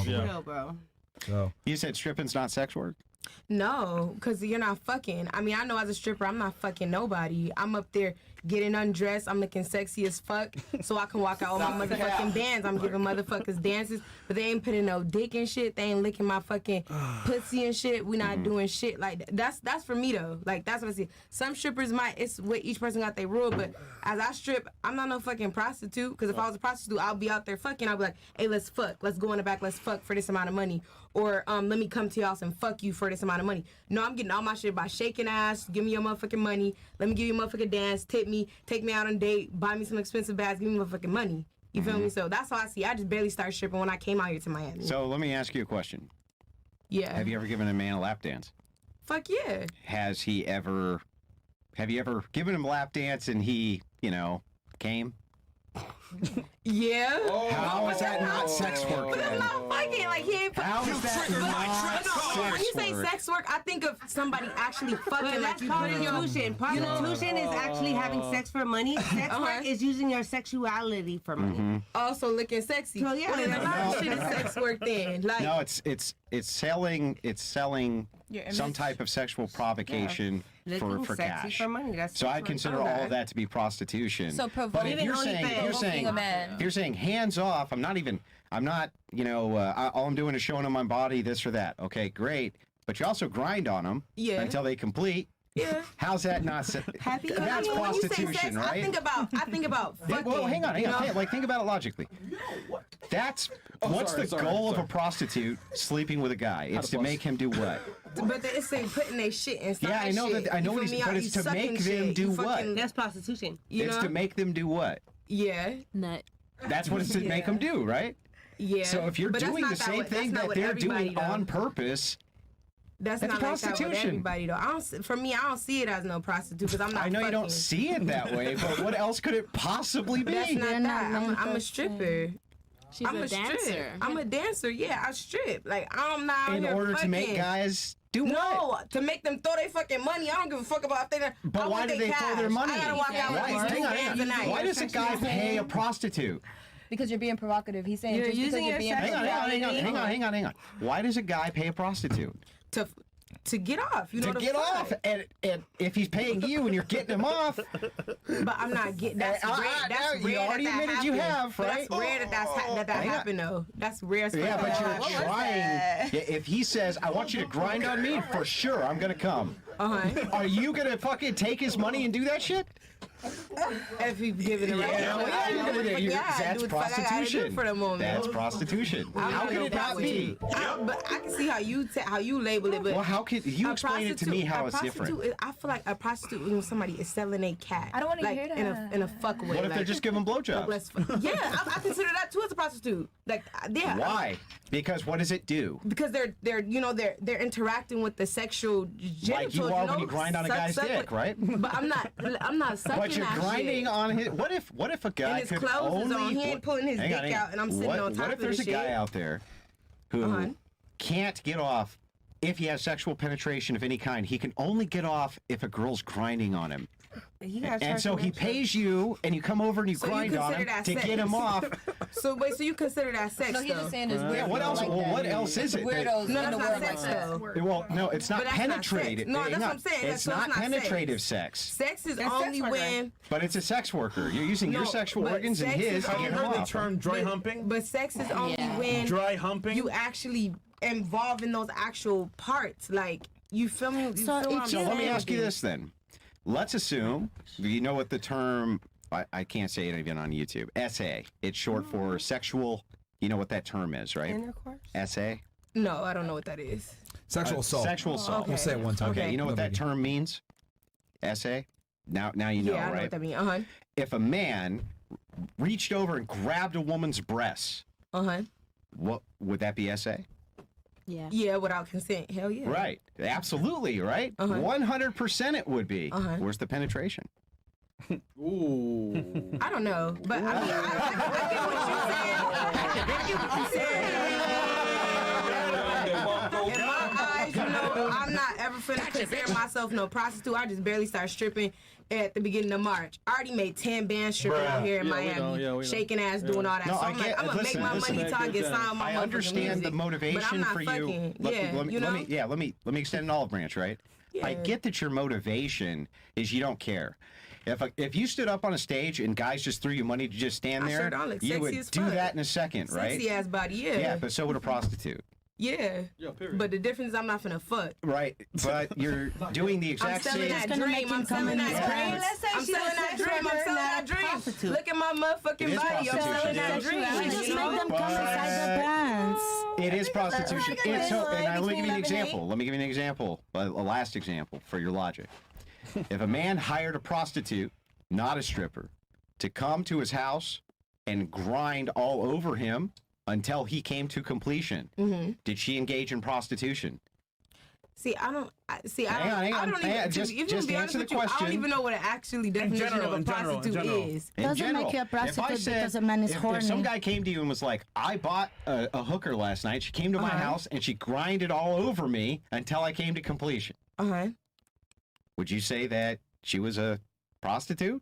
real, bro. So you said stripping's not sex work? No, because you're not fucking. I mean, I know as a stripper, I'm not fucking nobody. I'm up there getting undressed. I'm looking sexy as fuck so I can walk out with my motherfucking bands. I'm giving motherfuckers dances, but they ain't putting no dick and shit. They ain't licking my fucking pussy and shit. We not doing shit like that. That's for me though. Like that's what I see. Some strippers might. It's what each person got their rule, but as I strip, I'm not no fucking prostitute. Because if I was a prostitute, I'll be out there fucking. I'll be like, hey, let's fuck. Let's go in the back. Let's fuck for this amount of money. Or let me come to your house and fuck you for this amount of money. No, I'm getting all my shit by shaking ass. Give me your motherfucking money. Let me give you a motherfucking dance. Tip me. Take me out on a date. Buy me some expensive bags. Give me motherfucking money. You feel me? So that's how I see. I just barely started stripping when I came out here to Miami. So let me ask you a question. Yeah. Have you ever given a man a lap dance? Fuck yeah. Have you ever given him a lap dance and he, came? Yeah. How is that not sex work But then? that's not fucking. Like, he ain't How is that not When you sex say work? sex work, I think of somebody actually fucking. But Like that's you prostitution. Prostitution is actually having sex for money. Sex work is using your sexuality for money. Also looking sexy. So, yeah. Well, then a lot of shit is sex work then. Like, No, it's selling Your some image. type of sexual provocation Looking for sexy cash. for money. That's So sex I'd work. consider all of that to be prostitution. So but if Even you're saying, OnlyFans. if you're saying hands off, I'm not, all I'm doing is showing them my body, this or that. Okay, great. But you also grind on them until they complete. Yeah. How's that not? happy. That's when you say prostitution, sex, right? I think about fucking. Well, hang on. Like, think about it logically. That's what's the goal of a prostitute sleeping with a guy? It's to make him do what? But it's saying putting their shit inside. Yeah, I know shit. that. I know You what feel he's. me? But You it's to sucking make them shit. do You what? fucking- That's prostitution. It's to make them do what? Yeah. Nut. That's what it's to make them do, right? Yeah. So if you're But that's doing not the that same way- thing that's not that with they're everybody, doing though. on purpose, That's That's not like that with prostitution. everybody though. For me, I don't see it as no prostitute because I'm not. I know you don't fucking. see it that way, but what else could it possibly be? That's not They're that. not I'm a stripper. She's I'm a dancer. Strip. I'm a dancer. Yeah, I strip. Like I'm not out In here order to make fucking. guys do what? No, to make them throw their fucking money. I don't give a fuck about if they. But I why want do they they throw cash. their money? I gotta walk out with Why, these hang two on, bands a night. why does a guy pay a prostitute? Because you're being provocative. He's saying You're just because using you're your being sex- Hang on. Why does a guy pay a prostitute? To get off, you know, To get off, and if he's paying you and you're getting him off, But I'm not getting. That's rare. That's you rare. already that admitted you happens. have, But right? that's rare that Hang on. happened though. That's rare. yeah, but you're trying. If he says, "I want you to grind on me," for sure, I'm gonna come. Are you gonna fucking take his money and do that shit? If he's giving it right. You're gonna do. That's prostitution. For the moment. That's prostitution. How can it not be? But I can see how you label it. But Well, how can you explain it to me how it's different? I feel like a prostitute when somebody is selling a cat. I don't wanna like, hear that. In a fuck way. What if they're just giving blowjobs? Yeah, I consider that too as a prostitute. Like, yeah. Why? Because what does it do? Because they're interacting with the sexual genitals. Like you are when you grind on a guy's dick, right? But I'm not sucking. But you're that grinding shit. on his. What if a guy And his could clothes is only? on. He ain't pulling his Hang dick out, and I'm sitting on top What if of there's the a guy shit? out there who can't get off if he has sexual penetration of any kind? He can only get off if a girl's grinding on him. And so he pays you, and you come over and you So you grind on consider him that to sex? get him off. So you consider that sex? No, he's though? just saying there's weird Yeah, what people else? like Well, that. what else is it? Weirdos No, in the that's not world like sex, that. though. Well, no, it's not But that's not penetrative. sex. No, that's Hang what on. I'm saying. It's So it's not not penetrative sex. sex. Sex is That's only sex worker. when. But it's a sex worker. You're using your No, sexual but organs and sex his is to Have get you him heard the off. term dry humping? But sex is only when Dry humping? you actually involve in those actual parts. Like, you feel me? You So feel what if I'm So let me saying? ask you this then. Let's assume you know what the term, I can't say it even on YouTube, SA. It's short for sexual, you know what that term is, right? Intercourse? SA? No, I don't know what that is. Sexual assault. Sexual assault. okay. We'll say it one time. Okay, you know what No that biggie. term means? SA? Now you know, Yeah, I know right? what that means. If a man reached over and grabbed a woman's breasts, what would that be SA? Yeah. Yeah, without consent. Hell yeah. Right. Absolutely, right? 100% it would be. Where's the penetration? Ooh. I don't know, but I mean, I get what you're saying. I get what you're saying. In my eyes, I'm not ever finna consider myself no prostitute. I just barely started stripping at the beginning of March. I already made 10 bands stripping out here in Miami, shaking ass, doing all that. No, so I'm like, I'm gonna make my money till I get signed. I understand the motivation for you. Let me extend an olive branch, right? Yeah. I get that your motivation is you don't care. If you stood up on a stage and guys just threw you money to just stand there, you would do that in a second, right? Sexy ass body, yeah. Yeah, but so would a prostitute. Yeah. But the difference is I'm not finna fuck. Right, but you're doing the exact same. I'm selling that dream. Look at my motherfucking body. I'm selling that dream. We just make them come inside the pants. It is prostitution. Let me give you an example. A last example for your logic. If a man hired a prostitute, not a stripper, to come to his house and grind all over him until he came to completion, did she engage in prostitution? Just answer the question. I don't even know what an actually definition of a prostitute is. Doesn't make you a prostitute because a man is horny. If some guy came to you and was like, I bought a hooker last night, she came to my house and she grinded all over me until I came to completion. Would you say that she was a prostitute?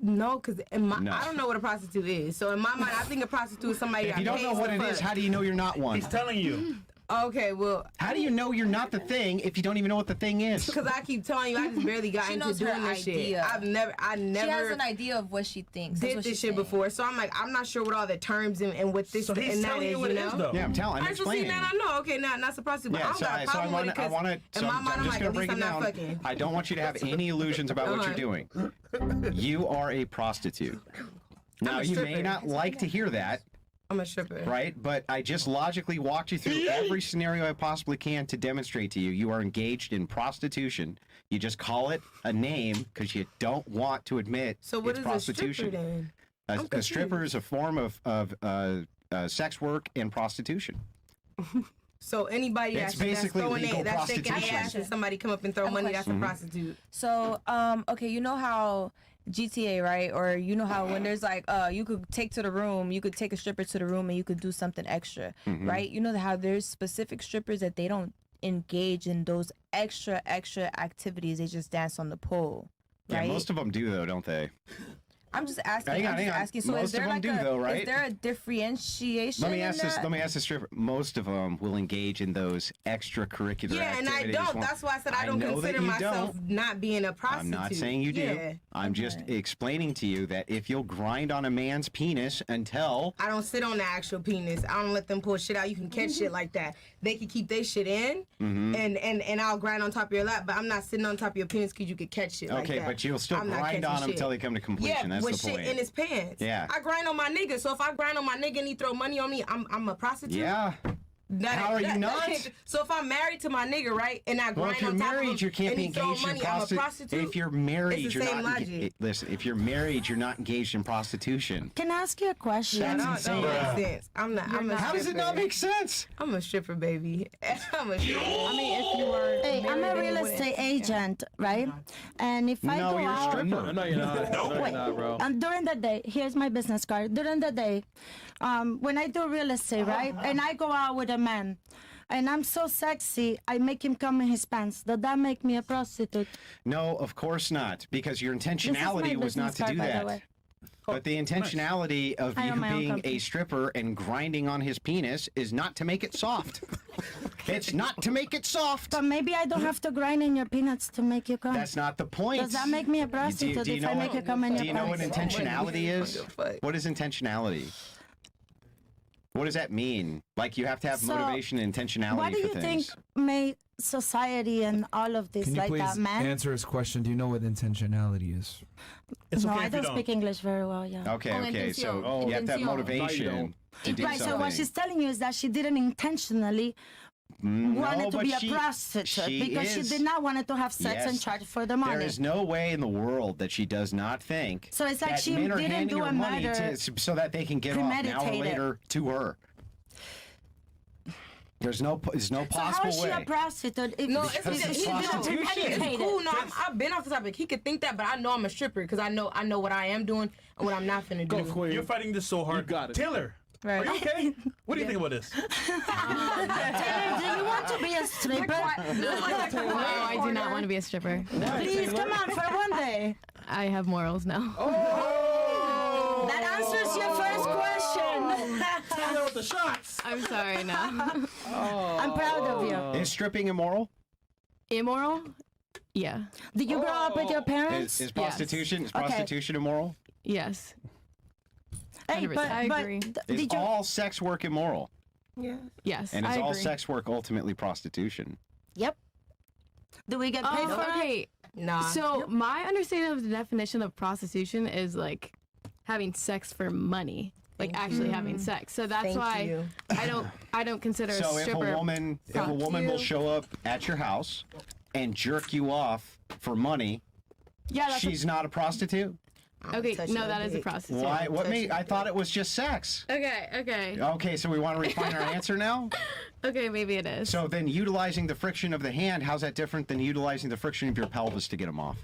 No, because I don't know what a prostitute is. So in my mind, I think a prostitute is somebody. If you don't know what it is, how do you know you're not one? He's telling you. Okay, well. How do you know you're not the thing if you don't even know what the thing is? Because I keep telling you, I just barely got into doing this shit. I never. She has an idea of what she thinks. Did this shit before, so I'm like, I'm not sure what all the terms and what this and that is. You know? Yeah, I'm explaining. Now I know. Okay, now not supposed to. But Yeah, I don't got a problem with it. I want to. In my mind, I'm like, at least I'm not fucking. I don't want you to have any illusions about what you're doing. You are a prostitute. Now you may not like to hear that. I'm a stripper. Right? But I just logically walked you through every scenario I possibly can to demonstrate to you you are engaged in prostitution. You just call it a name because you don't want to admit so what it's is prostitution. A stripper then? A stripper is a form of sex work and prostitution. So anybody that's throwing that's shaking their ass and somebody come up and throw money, that's a prostitute. So, okay, you know how GTA, right? Or you know how when there's like, you could take a stripper to the room and you could do something extra, right? You know how there's specific strippers that they don't engage in those extra activities. They just dance on the pole, right? Yeah, most of them do though, don't they? I'm just asking. So most is there of them like do, though, right? is there a differentiation? Let me ask this stripper. Most of them will engage in those extracurricular activities. Yeah, and I don't. That's why I said I don't consider myself not being a prostitute. I'm not saying you do. Yeah. I'm just explaining to you that if you'll grind on a man's penis until I don't sit on the actual penis. I don't let them pull shit out. You can catch shit like that. They can keep their shit in, and I'll grind on top of your lap. But I'm not sitting on top of your penis because you could catch shit like that. Okay, but you'll still grind on them until they come to completion. Yeah, that's with the point. Shit in his pants. Yeah. I grind on my nigga. So if I grind on my nigga and he throw money on me, I'm a prostitute. Yeah. How are you not? So if I'm married to my nigga, right, and I grind if you're on top married, of him you can't and be he throw engaged money, in I'm a prostitute. If you're married, it's the you're same not. Logic. Listen, if you're married, you're not engaged in prostitution. Can I ask you a question? That don't make sense. I'm not. I'm a How does it not make sense? I'm a stripper, baby. I'm a stripper. I mean, if you were. Hey, I'm a real estate agent, right? And if I go you're out, a stripper. No, you're not. No, you're not, bro. and during the day, here's my business card. During the day, when I do real estate, right, and I go out with a man, and I'm so sexy, I make him come in his pants. Does that make me a prostitute? No, of course not, because your intentionality was not to do that. But the intentionality of you being a stripper and grinding on his penis is not to make it soft. It's not to make it soft. But maybe I don't have to grind in your peanuts to make you come. That's not the point. Does that make me a prostitute if I make you come in your pants? Do you know what intentionality is? What is intentionality? What does that mean? Like you have to have motivation and intentionality for things. What do you think made society and all of this like that, man? Can you please answer his question? Do you know what intentionality is? No, I don't speak English very well, yeah. Okay, so you have to have motivation to do something. So what she's telling you is that she didn't intentionally wanted to be a prostitute because she did not want to have sex and charge for the money. There is no way in the world that she does not think so it's like that she men are didn't handing do her a money murder so that they can get off now or later to her. There's no possible way. So how is she a prostitute? It's cool. No, I've been off the topic. He could think that, but I know I'm a stripper because I know what I am doing and what I'm not finna do. You're fighting this so hard. You got it. Taylor, Right. Are you okay? What do you think about this? Taylor, do you want to be a stripper? No, I do not want to be a stripper. Please come on for one day. I have morals now. Oh! That answers your first question. Taylor with the shots. I'm sorry, no. I'm proud of you. Is stripping immoral? Immoral? Yeah. Did you grow up with your parents? Is prostitution is Okay. prostitution immoral? Yes. Hey, 100%. but, I agree. Is did you? all sex work immoral? Yes. And is I all agree. sex work ultimately prostitution? Yep. Do we get paid for it? Okay. Nah. So my understanding of the definition of prostitution is like having sex for money, like actually having sex. So that's Thank why you. I don't consider So a if stripper. a woman will show up at your house and jerk you off for money, yeah, that's she's not a prostitute? okay. touch No, your that is a dick. prostitute. Why? What made? I thought it was just sex. Okay. Okay, so we want to refine our answer now? Okay, maybe it is. So then utilizing the friction of the hand, how's that different than utilizing the friction of your pelvis to get them off?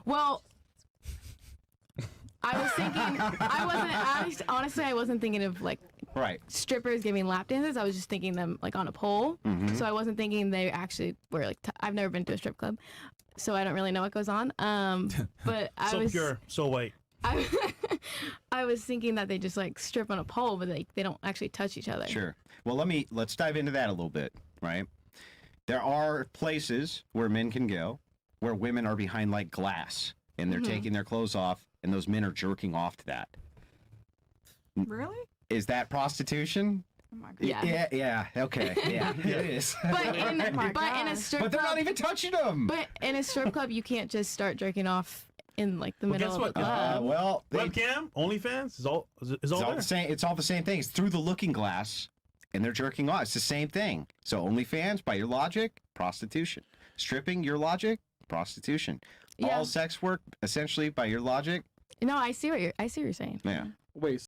Well, I was thinking, honestly, I wasn't thinking of like Right. strippers giving lap dances. I was just thinking them like on a pole. Mm-hmm. So I wasn't thinking they actually were like, I've never been to a strip club, so I don't really know what goes on. But I So was, pure, so white. I was thinking that they just like strip on a pole, but they don't actually touch each other. Sure. Well, let's dive into that a little bit, right? There are places where men can go where women are behind like glass and they're taking their clothes off and those men are jerking off to that. Really? Is that prostitution? Yeah. Yeah, okay. Yeah, it is. But in a strip But they're club, not even touching them. but in a strip club, you can't just start jerking off in like the middle guess of what? the club. Well, Webcam, OnlyFans, is all it's all there. the same. It's all the same thing. It's through the looking glass, and they're jerking off. It's the same thing. So OnlyFans, by your logic, prostitution. Stripping, your logic, prostitution. Yeah. All sex work, essentially, by your logic, No, I see what you're saying. yeah. Wait,